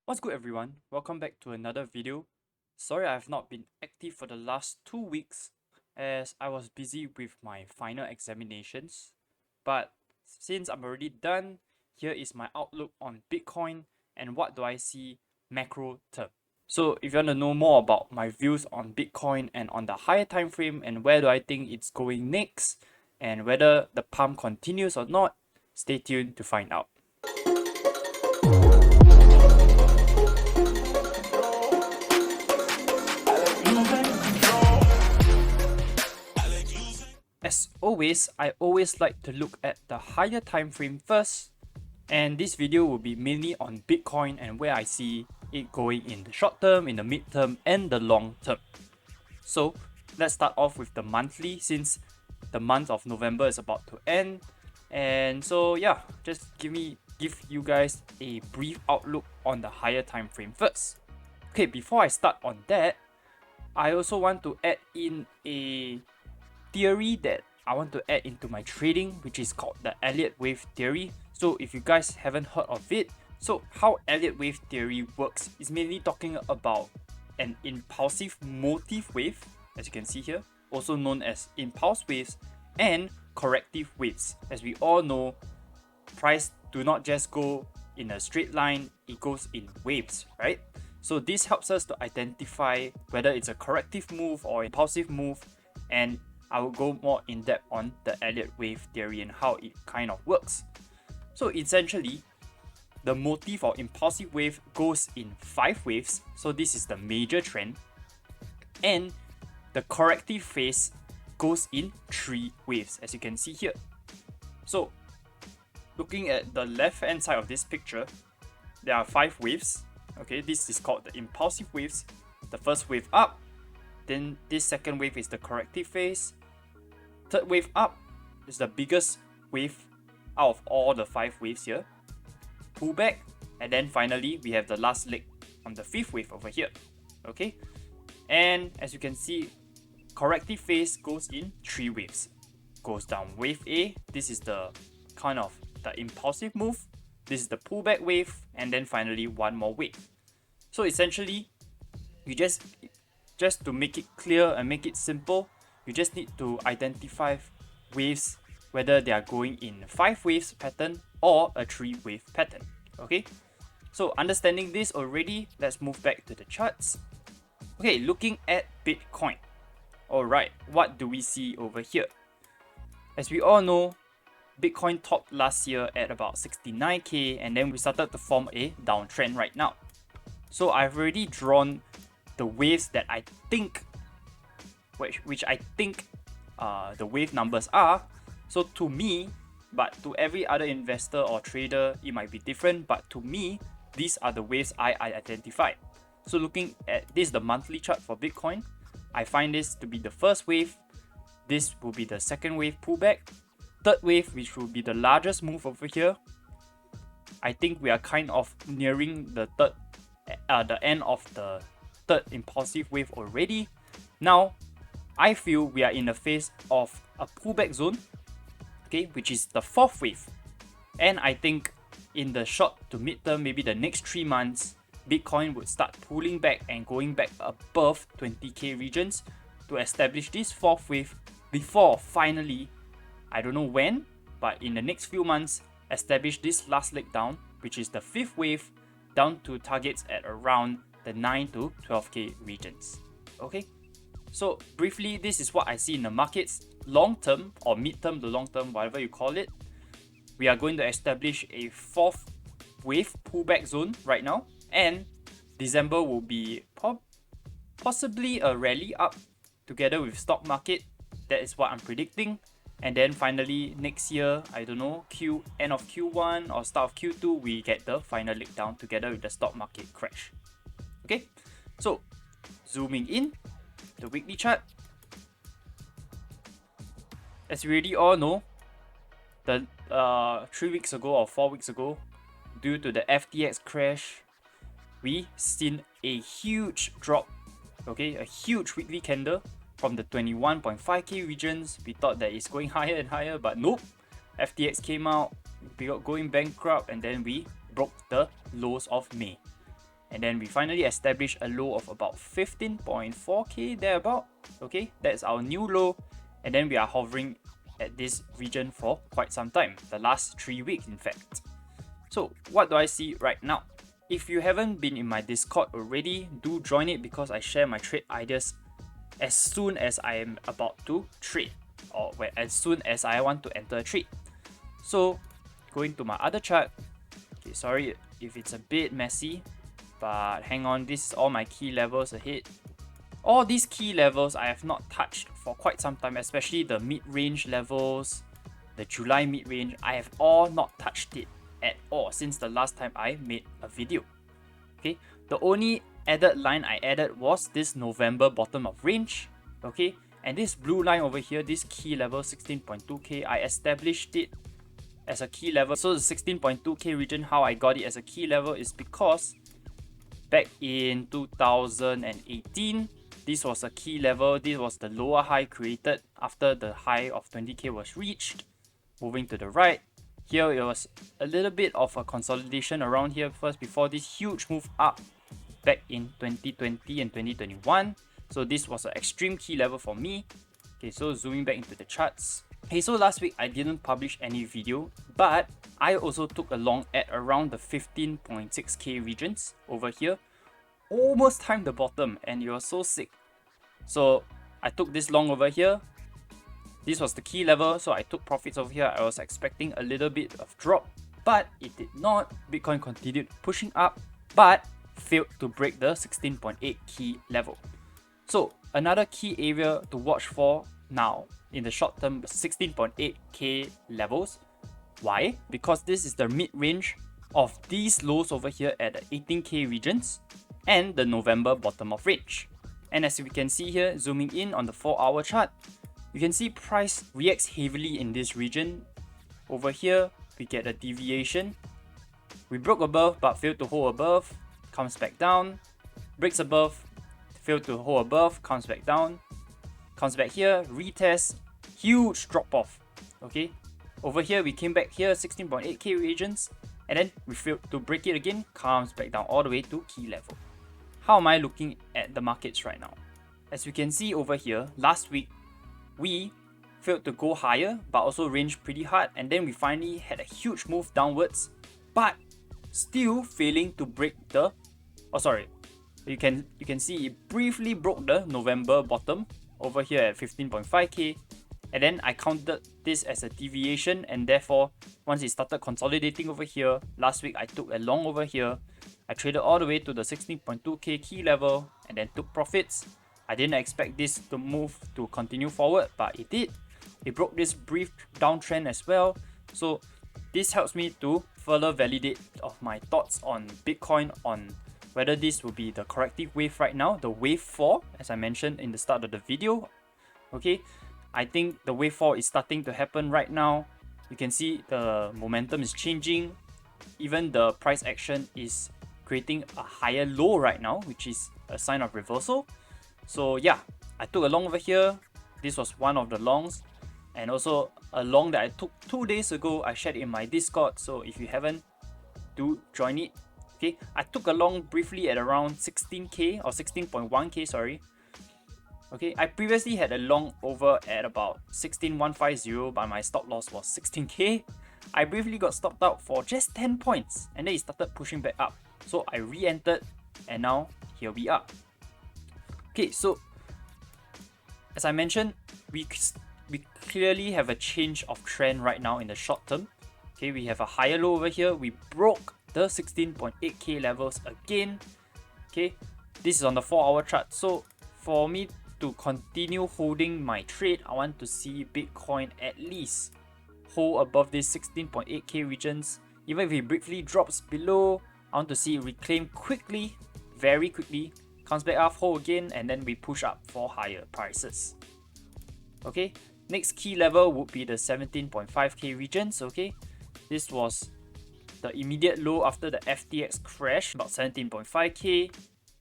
What's good everyone? Welcome back to another video. Sorry I have not been active for the last 2 weeks as I was busy with my final examinations. But since I'm already done, here is my outlook on Bitcoin and what do I see macro term. So if you want to know more about my views on Bitcoin and on the higher time frame and where do I think it's going next and whether the pump continues or not, stay tuned to find out. As always, I always like to look at the higher time frame first, and this video will be mainly on Bitcoin and where I see it going in the short term, in the mid term, and the long term. So let's start off with the monthly since the month of November is about to end. And so yeah, just give you guys a brief outlook on the higher time frame first. Okay, before I start on that, I also want to add in a theory that I want to add into my trading, which is called the Elliott wave theory. So if you guys haven't heard of it, so how Elliott wave theory works is mainly talking about an impulsive motive wave, as you can see here, also known as impulse waves, and corrective waves. As we all know, price do not just go in a straight line, it goes in waves, right? So this helps us to identify whether it's a corrective move or impulsive move, and I will go more in depth on the Elliott wave theory and how it kind of works. So essentially, the motive or impulsive wave goes in 5 waves, so this is the major trend, and the corrective phase goes in 3 waves, as you can see here. So looking at the left hand side of this picture, there are 5 waves. Okay, this is called the impulsive waves. The first wave up, then this second wave is the corrective phase. Third wave up is the biggest wave out of all the 5 waves here. Pullback, and then finally we have the last leg on the 5th wave over here. Okay, and as you can see, corrective phase goes in 3 waves. Goes down wave A, this is the kind of the impulsive move. This is the pullback wave, and then finally one more wave. So essentially, you just to make it clear and make it simple, you just need to identify waves, whether they are going in 5 waves pattern or a 3 wave pattern. Okay, so understanding this already, let's move back to the charts. Okay, looking at Bitcoin. Alright, what do we see over here? As we all know, Bitcoin topped last year at about 69k, and then we started to form a downtrend right now. So I've already drawn the waves that I think, which I think the wave numbers are. So to me, but to every other investor or trader, it might be different, but to me, these are the waves I identified. So looking at this, the monthly chart for Bitcoin, I find this to be the first wave. This will be the second wave pullback. Third wave, which will be the largest move over here. I think we are kind of nearing the end of the third impulsive wave already. Now, I feel we are in a phase of a pullback zone, okay, which is the 4th wave. And I think in the short to mid-term, maybe the next 3 months, Bitcoin would start pulling back and going back above 20k regions to establish this 4th wave before finally, I don't know when, but in the next few months, establish this last leg down, which is the 5th wave, down to targets at around the 9 to 12k regions. Okay, so briefly, this is what I see in the markets long term or mid term to long term, whatever you call it. We are going to establish a 4th wave pullback zone right now, and December will be possibly a rally up together with stock market. That is what I'm predicting. And then finally next year, I don't know, end of Q1 or start of Q2, we get the final leg down together with the stock market crash. Okay, so zooming in the weekly chart. As we already all know, the 3 weeks ago or 4 weeks ago, due to the FTX crash, we seen a huge drop. Okay, a huge weekly candle from the 21.5k regions. We thought that it's going higher and higher, but nope. FTX came out, we got going bankrupt, and then we broke the lows of May. and then we finally established a low of about 15.4k thereabout. Okay, that's our new low, and then we are hovering at this region for quite some time, the last 3 weeks in fact. So what do I see right now? If you haven't been in my Discord already, do join it because I share my trade ideas as soon as I am about to trade, or as soon as I want to enter a trade. So going to my other chart, okay, sorry if it's a bit messy, but hang on, this is all my key levels ahead. All these key levels I have not touched for quite some time, especially the mid-range levels, the July mid-range, I have all not touched it at all since the last time I made a video. Okay, the only added line I added was this November bottom of range. Okay, and this blue line over here, this key level 16.2k, I established it as a key level. So the 16.2k region, how I got it as a key level is because back in 2018, this was a key level. This was the lower high created after the high of 20k was reached. Moving to the right, here it was a little bit of a consolidation around here first before this huge move up back in 2020 and 2021. So this was an extreme key level for me. Okay, so zooming back into the charts. Okay, so last week I didn't publish any video, but I also took a long at around the 15.6k regions over here. Almost timed the bottom and it was so sick. So I took this long over here. This was the key level, so I took profits over here. I was expecting a little bit of drop, but it did not. Bitcoin continued pushing up, but failed to break the 16.8 key level. So another key area to watch for now in the short term, 16.8k levels. Why? Because this is the mid-range of these lows over here at the 18k regions and the November bottom of range. And as we can see here, zooming in on the 4-hour chart, you can see price reacts heavily in this region. Over here, we get a deviation. We broke above but failed to hold above, comes back down, breaks above, failed to hold above, comes back down, comes back here, retest, huge drop off. Okay, over here we came back here, 16.8k regions, and then we failed to break it again, comes back down all the way to key level. How am I looking at the markets right now? As we can see over here, last week we failed to go higher but also ranged pretty hard, and then we finally had a huge move downwards but still failing to break the you can see it briefly broke the November bottom over here at 15.5k, and then I counted this as a deviation, and therefore once it started consolidating over here, last week I took a long over here. I traded all the way to the 16.2k key level and then took profits. I didn't expect this to move to continue forward, but it did. It broke this brief downtrend as well. So this helps me to further validate of my thoughts on Bitcoin, on whether this will be the corrective wave right now, the wave 4, as I mentioned in the start of the video. Okay, I think the wave 4 is starting to happen right now. You can see the momentum is changing. Even the price action is creating a higher low right now, which is a sign of reversal. So yeah, I took a long over here. This was one of the longs, and also a long that I took 2 days ago. I shared in my Discord, so if you haven't, do join it. Okay, I took a long briefly at around 16k or 16.1k, sorry. Okay, I previously had a long over at about 16,150, but my stop loss was 16k. I briefly got stopped out for just 10 points, and then it started pushing back up. So I re-entered, and now here we are. Okay, so as I mentioned, we clearly have a change of trend right now in the short term. Okay, we have a higher low over here. We broke the 16.8k levels again. Okay, this is on the 4-hour chart. So for me to continue holding my trade, I want to see Bitcoin at least hold above this 16.8k regions. Even if it briefly drops below, I want to see it reclaim quickly, very quickly, comes back up, hold again, and then we push up for higher prices. Okay, next key level would be the 17.5k regions. Okay, this was the immediate low after the FTX crash, about 17.5k,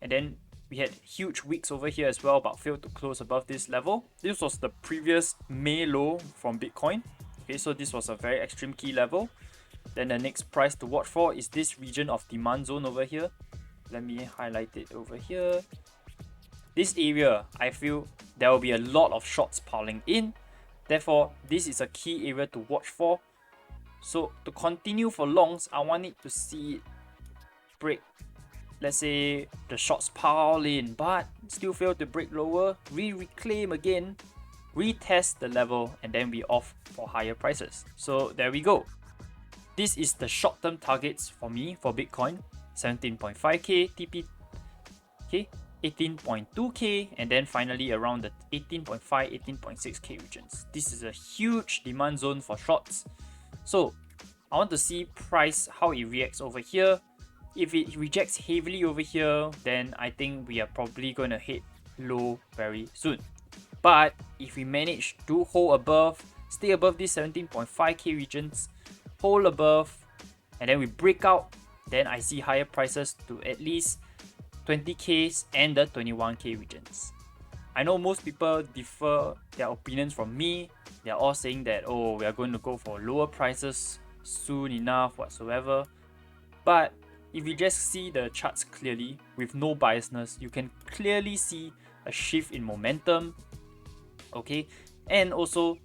and then we had huge wicks over here as well, but failed to close above this level. This was the previous May low from Bitcoin. Okay, so this was a very extreme key level. Then the next price to watch for is this region of demand zone over here. let me highlight it over here. This area, I feel there will be a lot of shorts piling in. Therefore, this is a key area to watch for. So to continue for longs, I want it to see it break, let's say the shorts pile in, but still fail to break lower. We reclaim again, retest the level, and then we off for higher prices. So there we go. This is the short-term targets for me for Bitcoin. 17.5k TP, okay, 18.2k, and then finally around the 18.5, 18.6k regions. This is a huge demand zone for shorts. So I want to see price, how it reacts over here. If it rejects heavily over here, then I think we are probably going to hit low very soon. But if we manage to hold above, stay above these 17.5k regions, hold above, and then we break out, then I see higher prices to at least 20k's and the 21k regions. I know most people differ their opinions from me. They're all saying that, oh, we are going to go for lower prices soon enough whatsoever. But if you just see the charts clearly with no biasness, you can clearly see a shift in momentum. Okay, and also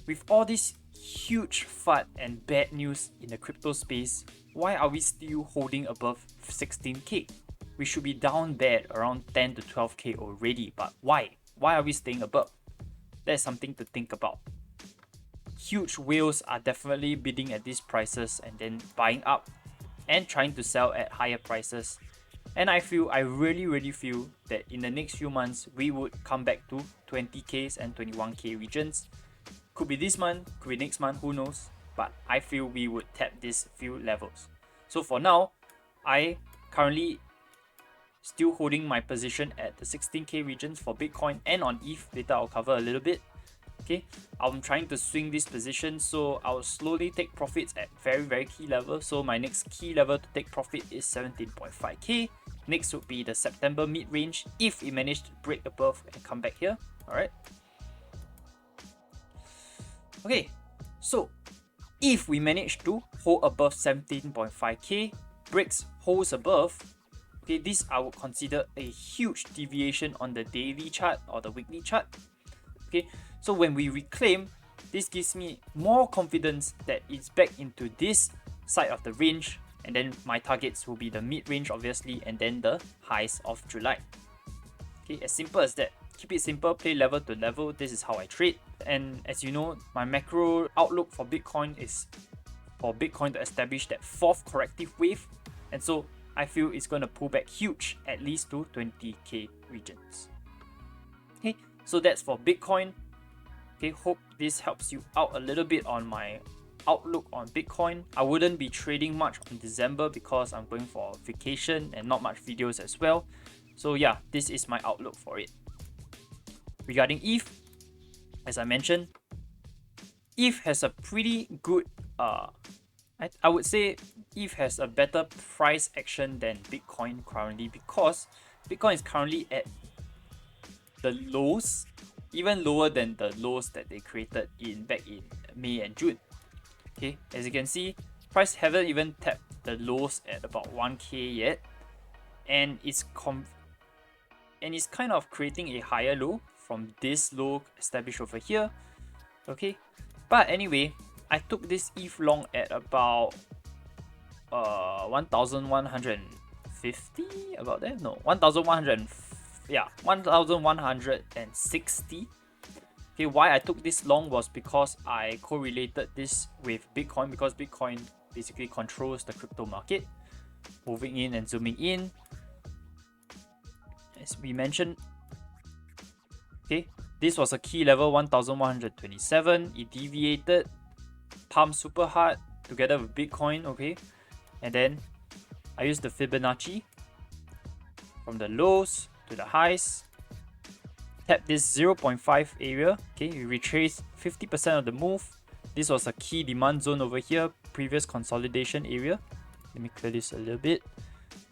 with all this huge FUD and bad news in the crypto space, why are we still holding above 16k? We should be down bad around 10 to 12k already, but why? Why are we staying above? That's something to think about. Huge whales are definitely bidding at these prices and then buying up and trying to sell at higher prices. And I really feel that in the next few months, we would come back to 20k's and 21k regions. Could be this month, could be next month, who knows? But I feel we would tap these few levels. So for now, I currently still holding my position at the 16k regions for Bitcoin and on ETH. Later I'll cover a little bit. Okay, I'm trying to swing this position, so I'll slowly take profits at very key level. So my next key level to take profit is 17.5k. Next would be the September mid-range if it managed to break above and come back here. Alright. Okay, so if we manage to hold above 17.5k, breaks, holds above, okay, this I would consider a huge deviation on the daily chart or the weekly chart. Okay, so when we reclaim, this gives me more confidence that it's back into this side of the range, and then my targets will be the mid-range obviously, and then the highs of July. Okay, as simple as that. Keep it simple, play level to level. This is how I trade. And as you know, my macro outlook for Bitcoin is for Bitcoin to establish that fourth corrective wave. And so I feel it's going to pull back huge, at least to 20k regions. Okay, so that's for Bitcoin. Okay, hope this helps you out a little bit on my outlook on Bitcoin. I wouldn't be trading much on December because I'm going for vacation and not much videos as well. So yeah, this is my outlook for it. Regarding ETH, as I mentioned, ETH has a pretty good, I would say ETH has a better price action than Bitcoin currently, because Bitcoin is currently at the lows, even lower than the lows that they created back in May and June. Okay, as you can see, price haven't even tapped the lows at about 1k yet, and it's kind of creating a higher low from this low established over here. Okay, but anyway, I took this ETH long at about 1150, about there, no, 1160. Okay, why I took this long was because I correlated this with Bitcoin, because Bitcoin basically controls the crypto market. Moving in and zooming in, as we mentioned, okay, this was a key level 1127. It deviated, pumped super hard together with Bitcoin. Okay, and then I used the Fibonacci from the lows to the highs, tap this 0.5 area. Okay, we retraced 50% of the move. This was a key demand zone over here, previous consolidation area. Let me clear this a little bit.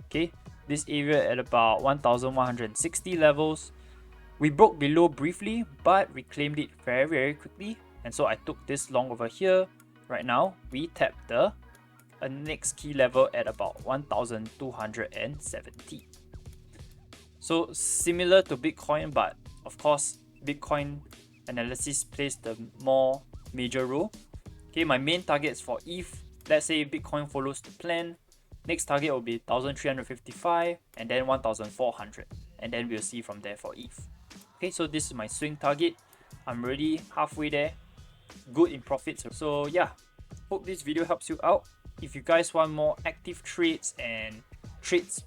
Okay, this area at about 1160 levels. We broke below briefly, but reclaimed it very quickly, and so I took this long over here. Right now, we tapped the a next key level at about 1270. So similar to Bitcoin, but of course Bitcoin analysis plays the more major role. Okay, my main targets for ETH, let's say Bitcoin follows the plan, next target will be 1355 and then 1400, and then we'll see from there for ETH. Okay, so this is my swing target. I'm already halfway there, good in profits. So yeah, hope this video helps you out. If you guys want more active trades and trades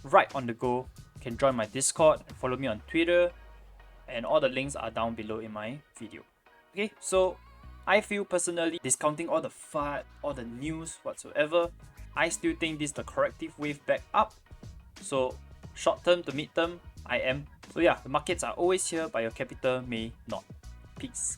right on the go, you can join my Discord, follow me on Twitter, and all the links are down below in my video. Okay, so I feel personally, discounting all the FUD, all the news whatsoever, I still think this is the corrective wave back up. So short term to mid term, I am. So yeah, the markets are always here, but your capital may not. Peace.